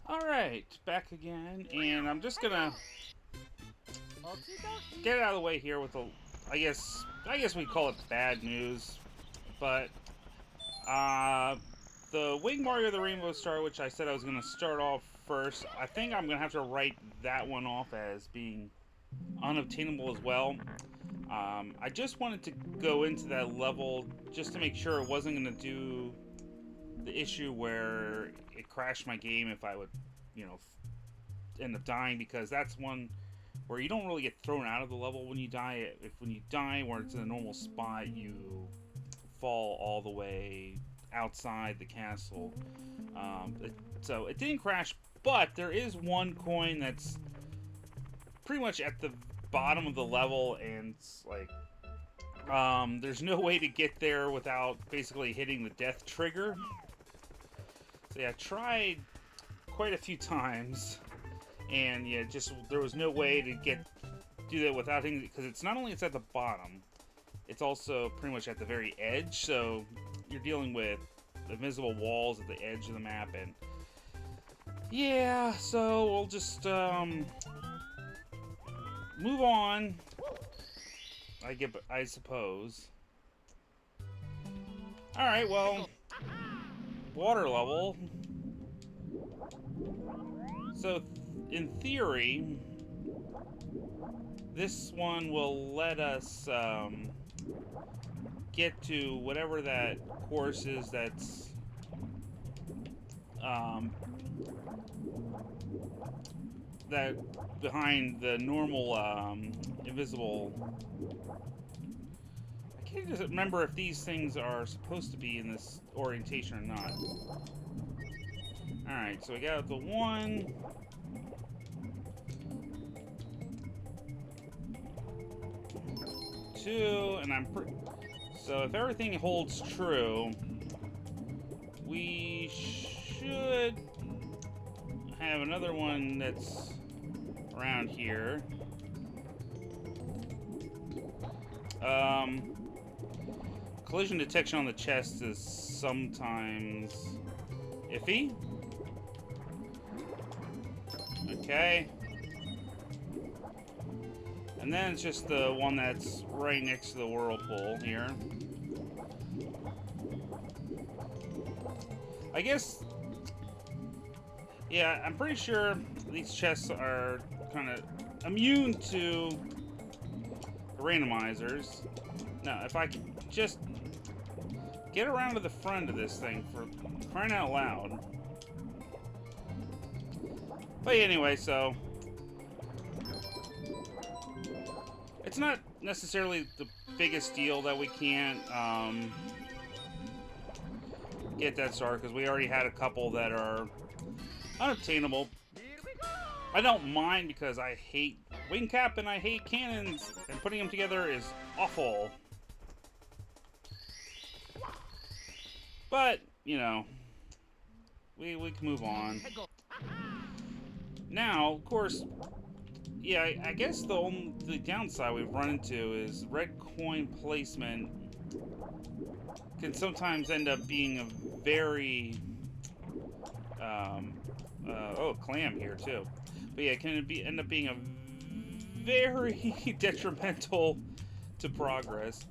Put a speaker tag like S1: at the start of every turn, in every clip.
S1: Alright, back again, and I'm just gonna get it out of the way here with a, I guess we call it bad news, but, the Wing Mario the Rainbow Star, which I said I was gonna start off first, I think I'm gonna have to write that one off as being unobtainable as well. I just wanted to go into that level just to make sure it wasn't gonna do the issue where it crashed my game if I would, you know, end up dying, because that's one where you don't really get thrown out of the level when you die. If when you die where it's in a normal spot, you fall all the way outside the castle. So it didn't crash, but there is one coin that's pretty much at the bottom of the level, and it's like there's no way to get there without basically hitting the death trigger. So yeah, I tried quite a few times, and yeah, just there was no way to do that without hitting, because it's not only it's at the bottom, it's also pretty much at the very edge. So you're dealing with invisible walls at the edge of the map, and yeah, so we'll just move on. I suppose. All right, well, water level. So, in theory, this one will let us get to whatever that course is that's that behind the normal invisible. I can't just remember if these things are supposed to be in this orientation or not. Alright, so we got the 1. 2, and so if everything holds true, we should have another one that's around here. Collision detection on the chest is sometimes iffy. Okay. And then it's just the one that's right next to the whirlpool here. I guess, yeah, I'm pretty sure these chests are kind of immune to randomizers. Now, if I could just get around to the front of this thing, for crying out loud. But anyway, so it's not necessarily the biggest deal that we can't get that star, because we already had a couple that are unobtainable. I don't mind, because I hate wing cap and I hate cannons, and putting them together is awful. But, you know, we can move on. Now, of course, yeah, I guess the downside we've run into is red coin placement can sometimes end up being a very oh, clam here too. But yeah, it can end up being a very detrimental to progress.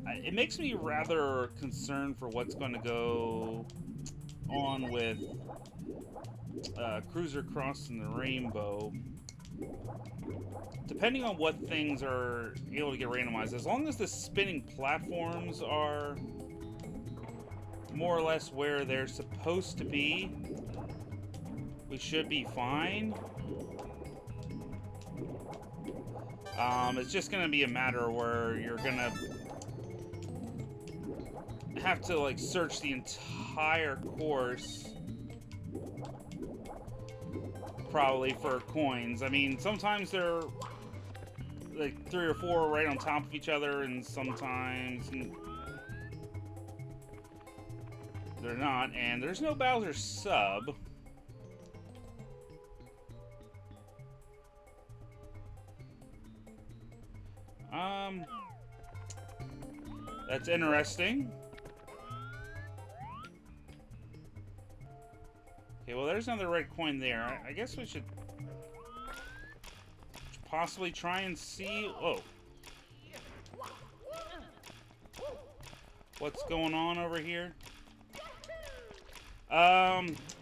S1: It makes me rather concerned for what's going to go on with Cruiser Crossing the Rainbow. Depending on what things are able to get randomized, as long as the spinning platforms are more or less where they're supposed to be, we should be fine. It's just going to be a matter where you're going to have to, like, search the entire course probably for coins. I mean, sometimes they're like 3 or 4 right on top of each other, and sometimes they're not. And there's no Bowser sub. That's interesting. Okay, well, there's another red coin there. I guess we should possibly try and see... Oh. What's going on over here?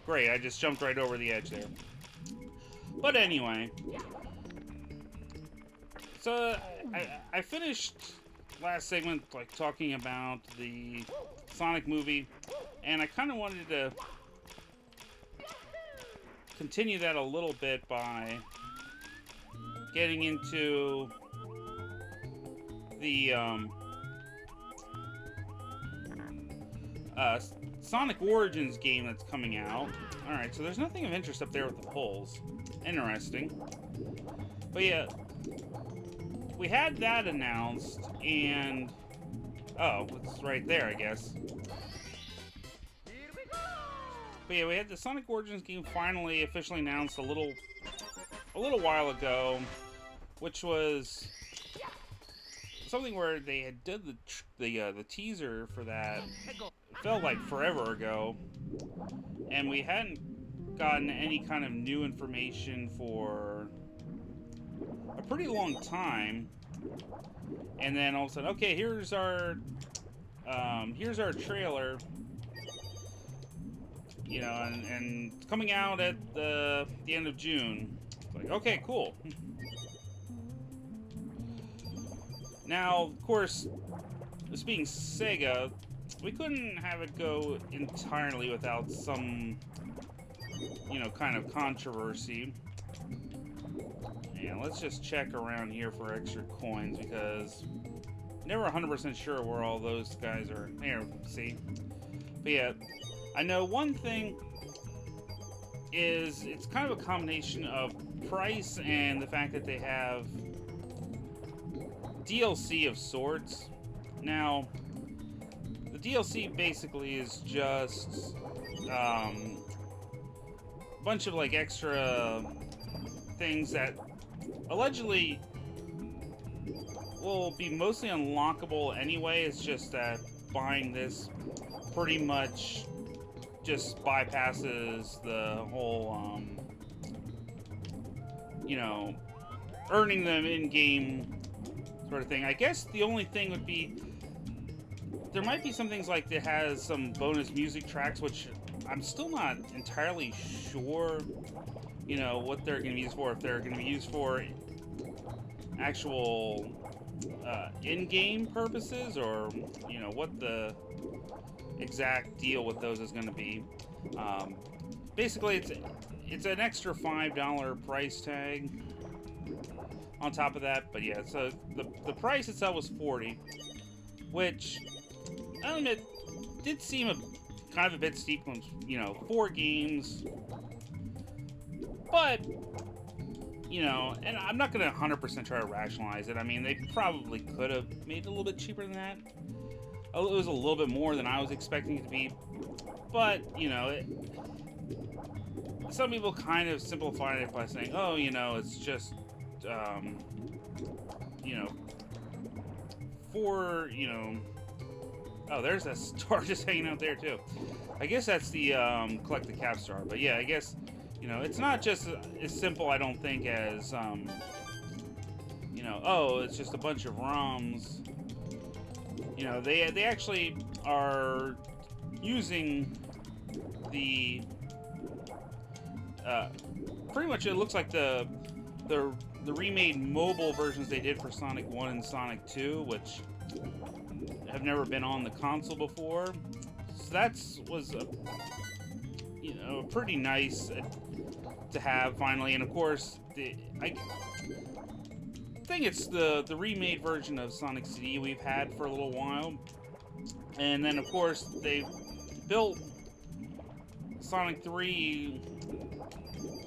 S1: Great. I just jumped right over the edge there. But anyway. So, I finished last segment, like, talking about the Sonic movie. And I kind of wanted to continue that a little bit by getting into the Sonic Origins game that's coming out. Alright, so there's nothing of interest up there with the poles. Interesting. But yeah, we had that announced, and... Oh, it's right there, I guess. But yeah, we had the Sonic Origins game finally officially announced a little while ago, which was something where they had did the teaser for that. It felt like forever ago, and we hadn't gotten any kind of new information for a pretty long time. And then all of a sudden, okay, here's our trailer. You know, and it's coming out at the end of June. It's like, okay, cool. Now, of course, this being Sega, we couldn't have it go entirely without some, you know, kind of controversy. And let's just check around here for extra coins, because never 100% sure where all those guys are. Here, see? But yeah, I know one thing is it's kind of a combination of price and the fact that they have DLC of sorts. Now, the DLC basically is just a bunch of like extra things that allegedly will be mostly unlockable anyway. It's just that buying this pretty much just bypasses the whole, you know, earning them in-game sort of thing. I guess the only thing would be, there might be some things like that has some bonus music tracks, which I'm still not entirely sure, you know, what they're going to be used for. If they're going to be used for actual in-game purposes, or, you know, what the exact deal with those is going to be. Basically, it's an extra $5 price tag on top of that. But yeah, so the price itself was $40, which I admit did seem kind of a bit steep when, you know, 4 games. But, you know, and I'm not going to 100% try to rationalize it. I mean, they probably could have made it a little bit cheaper than that. It was a little bit more than I was expecting it to be. But, you know, some people kind of simplify it by saying, oh, you know, it's just, you know, for, you know... Oh, there's a star just hanging out there, too. I guess that's the, collect the cap star. But, yeah, I guess, you know, it's not just as simple, I don't think, as, you know, oh, it's just a bunch of ROMs. You know, they actually are using the, pretty much it looks like the remade mobile versions they did for Sonic 1 and Sonic 2, which have never been on the console before. So was you know, pretty nice to have finally. And of course, I think it's the remade version of Sonic CD we've had for a little while. And then of course they built Sonic 3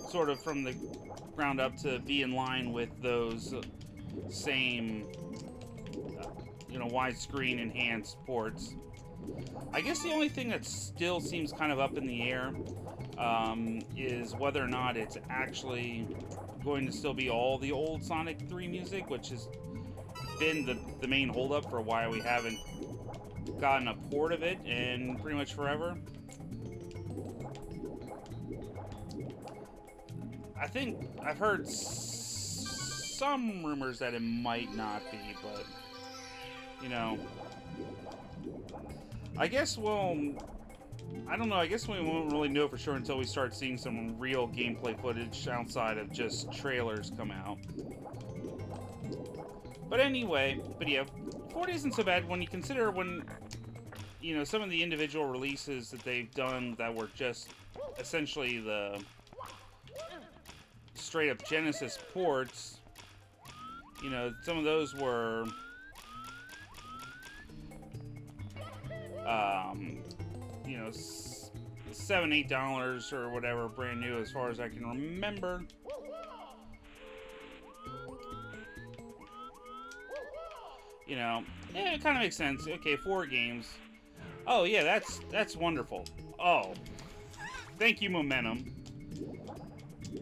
S1: sort of from the ground up to be in line with those same you know, widescreen enhanced ports. I guess the only thing that still seems kind of up in the air is whether or not it's actually going to still be all the old Sonic 3 music, which has been the main holdup for why we haven't gotten a port of it in pretty much forever. I think I've heard some rumors that it might not be, but you know, I guess I don't know. I guess we won't really know for sure until we start seeing some real gameplay footage outside of just trailers come out. But anyway, yeah, 40 isn't so bad when you consider you know, some of the individual releases that they've done that were just essentially the straight up Genesis ports. You know, some of those were you know, $7, $8 or whatever, brand new as far as I can remember. You know, yeah, it kind of makes sense. Okay, 4 games. Oh yeah, that's wonderful. Oh, thank you, Momentum.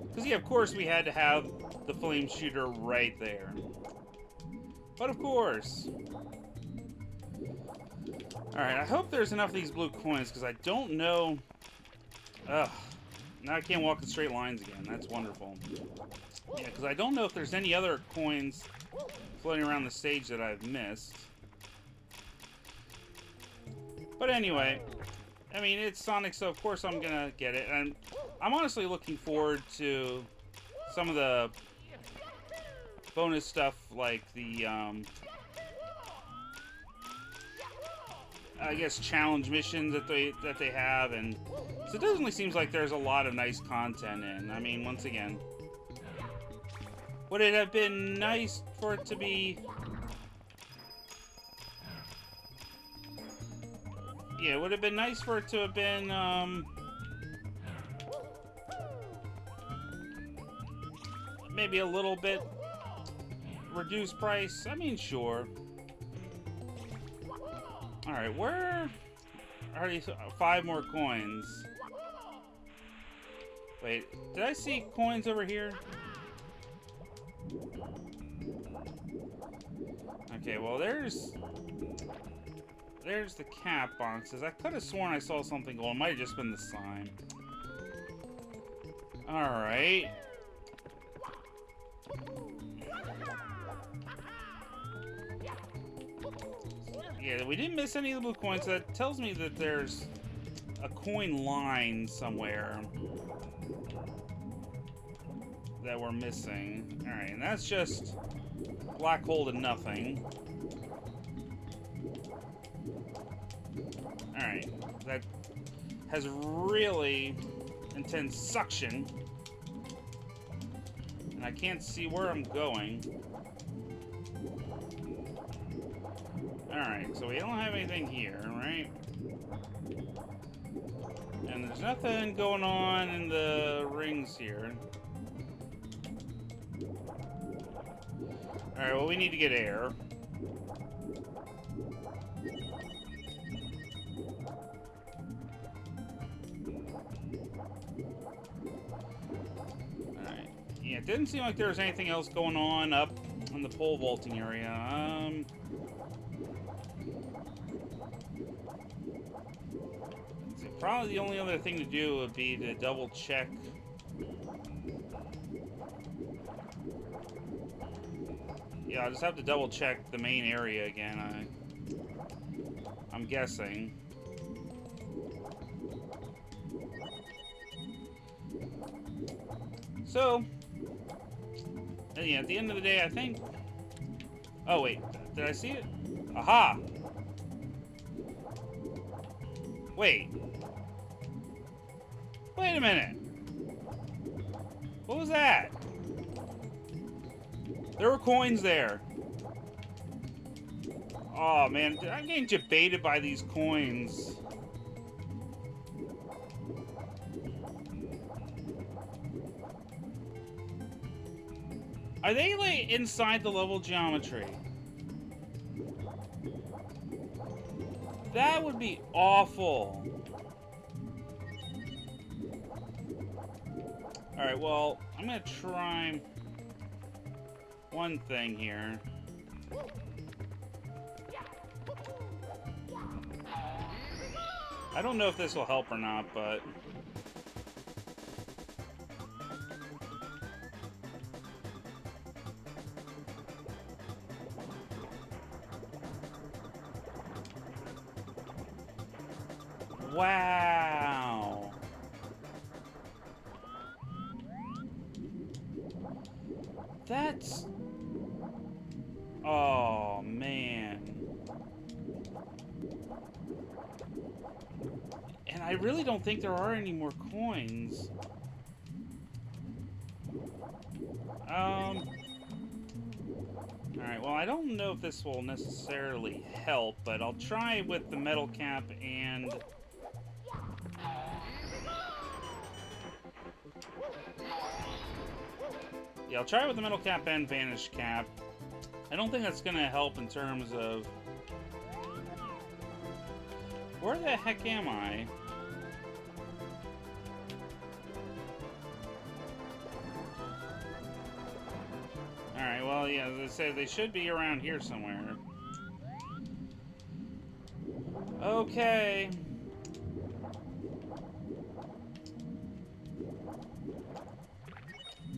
S1: Because yeah, of course we had to have the flame shooter right there. But of course. Alright, I hope there's enough of these blue coins, because I don't know... Ugh. Now I can't walk in straight lines again. That's wonderful. Yeah, because I don't know if there's any other coins floating around the stage that I've missed. But anyway, I mean, it's Sonic, so of course I'm gonna get it. And I'm honestly looking forward to some of the bonus stuff, like the, I guess, challenge missions that they have, and so it definitely seems like there's a lot of nice content in. I mean, once again, would it have been nice for it to be... Yeah, would it have been nice for it to have been, maybe a little bit reduced price? I mean, sure. Alright, where are these 5 more coins? Wait, did I see coins over here? Okay, well, there's the cap boxes. I could have sworn I saw something gold. It might have just been the sign. Alright. Yeah, we didn't miss any of the blue coins. So that tells me that there's a coin line somewhere that we're missing. Alright, and that's just black hole to nothing. Alright, that has really intense suction. And I can't see where I'm going. Alright, so we don't have anything here, right? And there's nothing going on in the rings here. Alright, well, we need to get air. Alright. Yeah, it didn't seem like there was anything else going on up in the pole vaulting area. Probably the only other thing to do would be to double check. Yeah, I'll just have to double check the main area again. I'm guessing. So, yeah, at the end of the day, I think... Oh, wait. Did I see it? Aha! Wait. Wait a minute. What was that? There were coins there. Oh, man. I'm getting debated by these coins. Are they, like, inside the level geometry? That would be awful. Alright, well, I'm gonna try one thing here. I don't know if this will help or not, but... Wow. That's... Oh, man. And I really don't think there are any more coins. Alright, well, I don't know if this will necessarily help, but I'll try with the metal cap and... Yeah, I'll try with the metal cap and vanish cap. I don't think that's gonna help in terms of... Where the heck am I? Alright, well, yeah, as I said, they should be around here somewhere. Okay.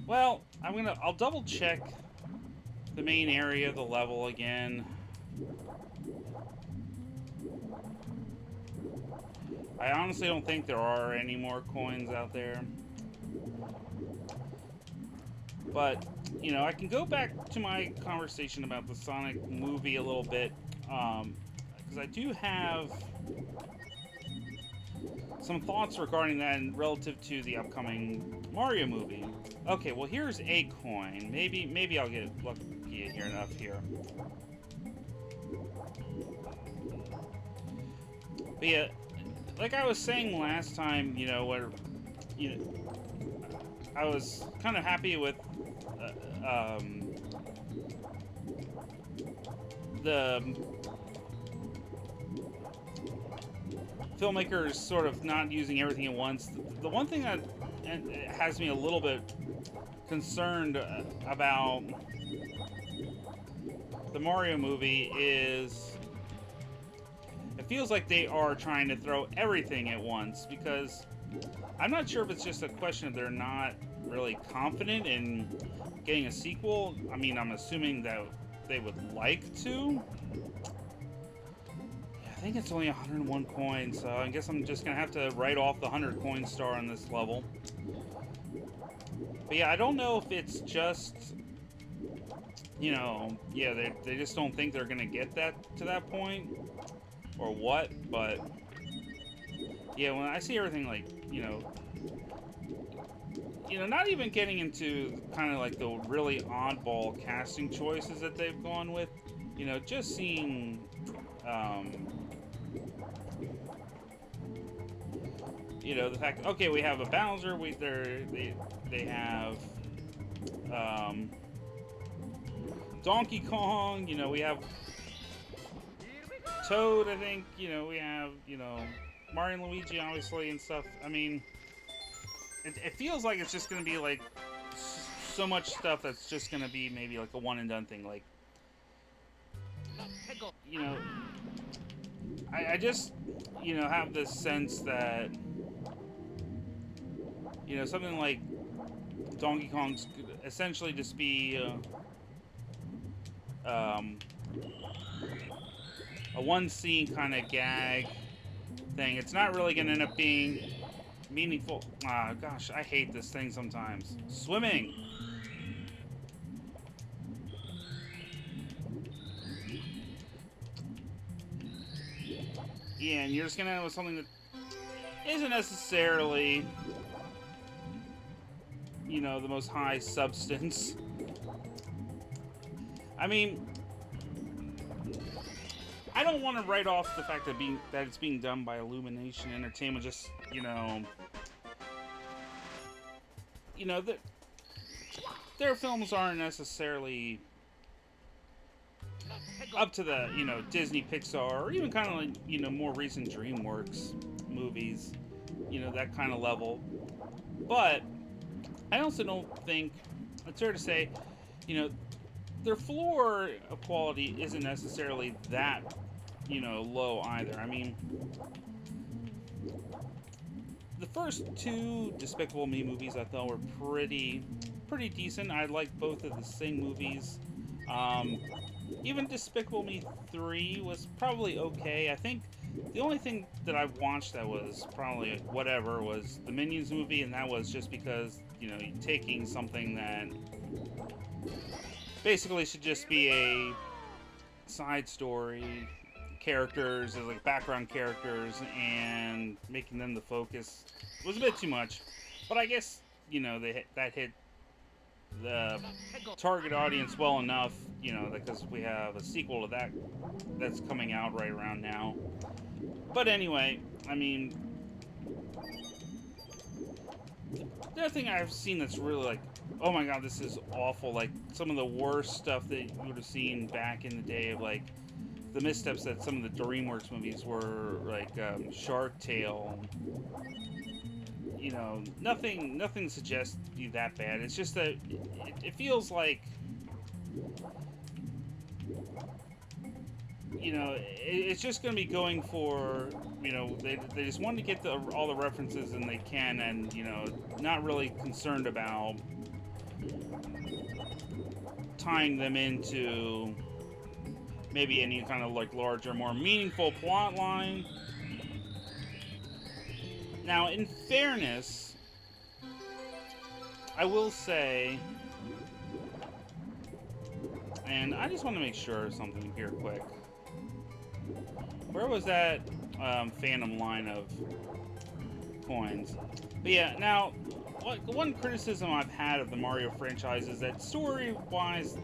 S1: Well, I'll double check the main area of the level again. I honestly don't think there are any more coins out there. But, you know, I can go back to my conversation about the Sonic movie a little bit, because I do have some thoughts regarding that relative to the upcoming Mario movie. Okay, well, here's a coin. Maybe I'll get lucky here enough here. But yeah, like I was saying last time, you know, where, you know, I was kind of happy with the filmmakers sort of not using everything at once. The one thing that has me a little bit concerned about the Mario movie is it feels like they are trying to throw everything at once, because I'm not sure if it's just a question of they're not really confident in getting a sequel. I mean, I'm assuming that they would like to. Yeah, I think it's only 101 coins, so I guess I'm just gonna have to write off the 100 coin star on this level. But yeah, I don't know if it's just, you know, yeah, they just don't think they're gonna get that to that point, or what, but yeah, when I see everything like, you know, not even getting into kind of like the really oddball casting choices that they've gone with, you know, just seeing, you know, the fact, okay, we have a Bowser, they have, Donkey Kong, you know, we have Toad, I think, you know, we have, you know, Mario and Luigi, obviously, and stuff. I mean, it feels like it's just going to be, like, so much stuff that's just going to be maybe, like, a one-and-done thing. Like, you know, I just, you know, have this sense that, you know, something like Donkey Kong's could essentially just be a one-scene kind of gag thing. It's not really going to end up being meaningful. Ah, gosh, I hate this thing sometimes. Swimming! Yeah, and you're just going to end up with something that isn't necessarily, you know, the most high substance. I mean, I don't want to write off the fact that it's being done by Illumination Entertainment. Just, you know, that their films aren't necessarily up to the, you know, Disney, Pixar, or even kind of like, you know, more recent DreamWorks movies, you know, that kind of level. But I also don't think it's fair to say, you know, their floor of quality isn't necessarily that, you know, low either. I mean, the first two Despicable Me movies I thought were pretty decent. I liked both of the Sing movies. Even Despicable Me 3 was probably okay. I think The only thing that I've watched that was probably whatever was the Minions movie, and that was just because, you know, taking something that basically should just be a side story, characters as like background characters, and making them the focus was a bit too much. But I guess, you know, that hit the target audience well enough, you know, because we have a sequel to that that's coming out right around now. But anyway, I mean, the other thing I've seen that's really like, oh my god, this is awful, like some of the worst stuff that you would have seen back in the day of like the missteps that some of the DreamWorks movies were, like Shark Tale. You know, nothing suggests to be that bad. It's just that it feels like, you know, it's just going to be going for, you know, they just want to get all the references and they can, and, you know, not really concerned about tying them into maybe any kind of like larger, more meaningful plot line. Now, in fairness, I will say, and I just want to make sure of something here quick. Where was that Phantom line of coins? But yeah, now, one criticism I've had of the Mario franchise is that story-wise,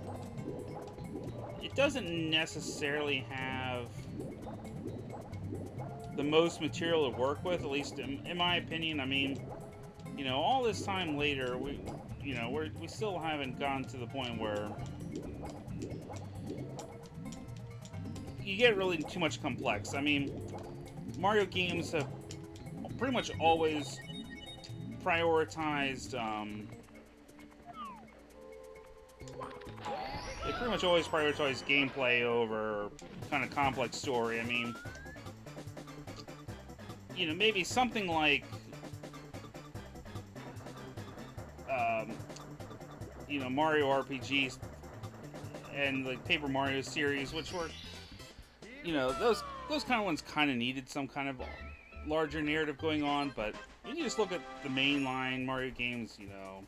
S1: it doesn't necessarily have the most material to work with, at least in my opinion. I mean, you know, all this time later, we still haven't gotten to the point where you get really too much complex. I mean, Mario games have pretty much always prioritized, they pretty much always prioritize gameplay over kind of complex story. I mean, you know, maybe something like, you know, Mario RPGs and the Paper Mario series, which were, you know, those kind of ones kind of needed some kind of larger narrative going on, but when you just look at the mainline Mario games, you know,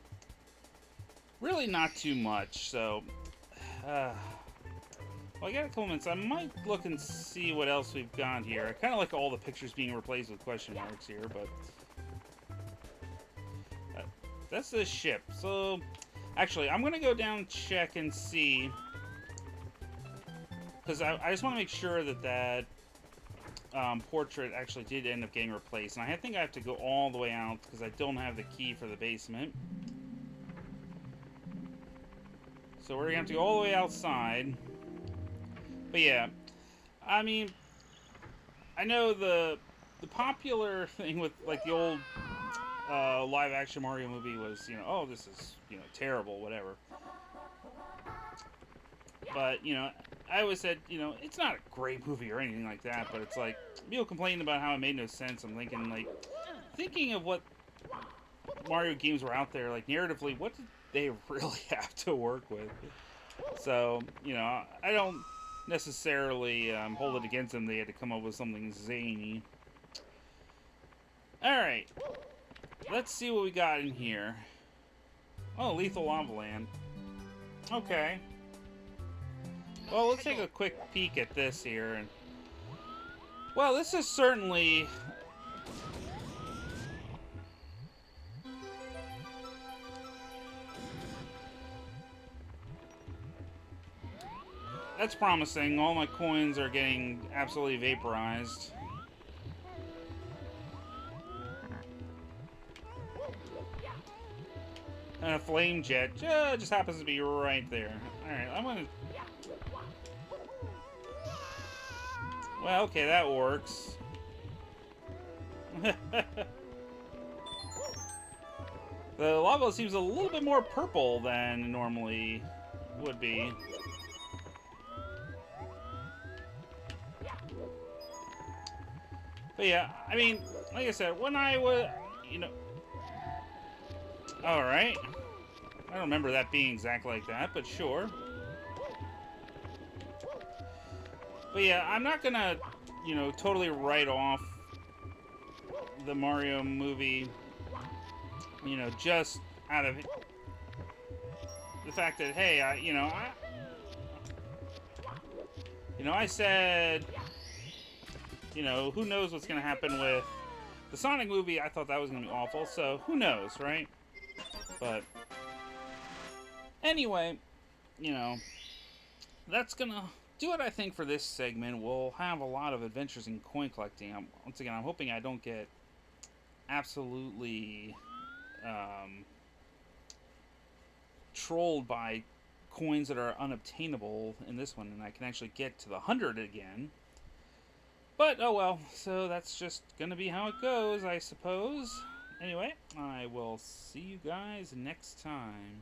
S1: really not too much. So, well, I got a couple minutes. I might look and see what else we've got here. I kind of like all the pictures being replaced with question marks here, but that's the ship. So, actually, I'm going to go down and check and see, because I just want to make sure that portrait actually did end up getting replaced. And I think I have to go all the way out because I don't have the key for the basement. So we're going to have to go all the way outside. But yeah, I mean, I know the popular thing with like the old live action Mario movie was, you know, oh, this is, you know, terrible, whatever. But, you know, I always said, you know, it's not a great movie or anything like that, but it's like, people complaining about how it made no sense. I'm thinking, like, thinking of what Mario games were out there, like, narratively, what did they really have to work with? So, you know, I don't necessarily hold it against them. They had to come up with something zany. Alright. Let's see what we got in here. Oh, Lethal Lava Land. Okay. Well, let's take a quick peek at this here. And well, this is certainly... that's promising. All my coins are getting absolutely vaporized. And a flame jet just happens to be right there. Alright, I'm gonna... well, okay, that works. The lava seems a little bit more purple than it normally would be. But yeah, I mean, like I said, when I was, you know... alright. I don't remember that being exactly like that, but sure. But yeah, I'm not gonna you know, totally write off the Mario movie, you know, just out of the fact that, hey, I said, you know, who knows what's going to happen with the Sonic movie. I thought that was going to be awful, so who knows, right? But anyway, you know, that's going to do it, I think, for this segment. We'll have a lot of adventures in coin collecting. Once again, I'm hoping I don't get absolutely trolled by coins that are unobtainable in this one, and I can actually get to the 100 again. But, oh well, so that's just gonna be how it goes, I suppose. Anyway, I will see you guys next time.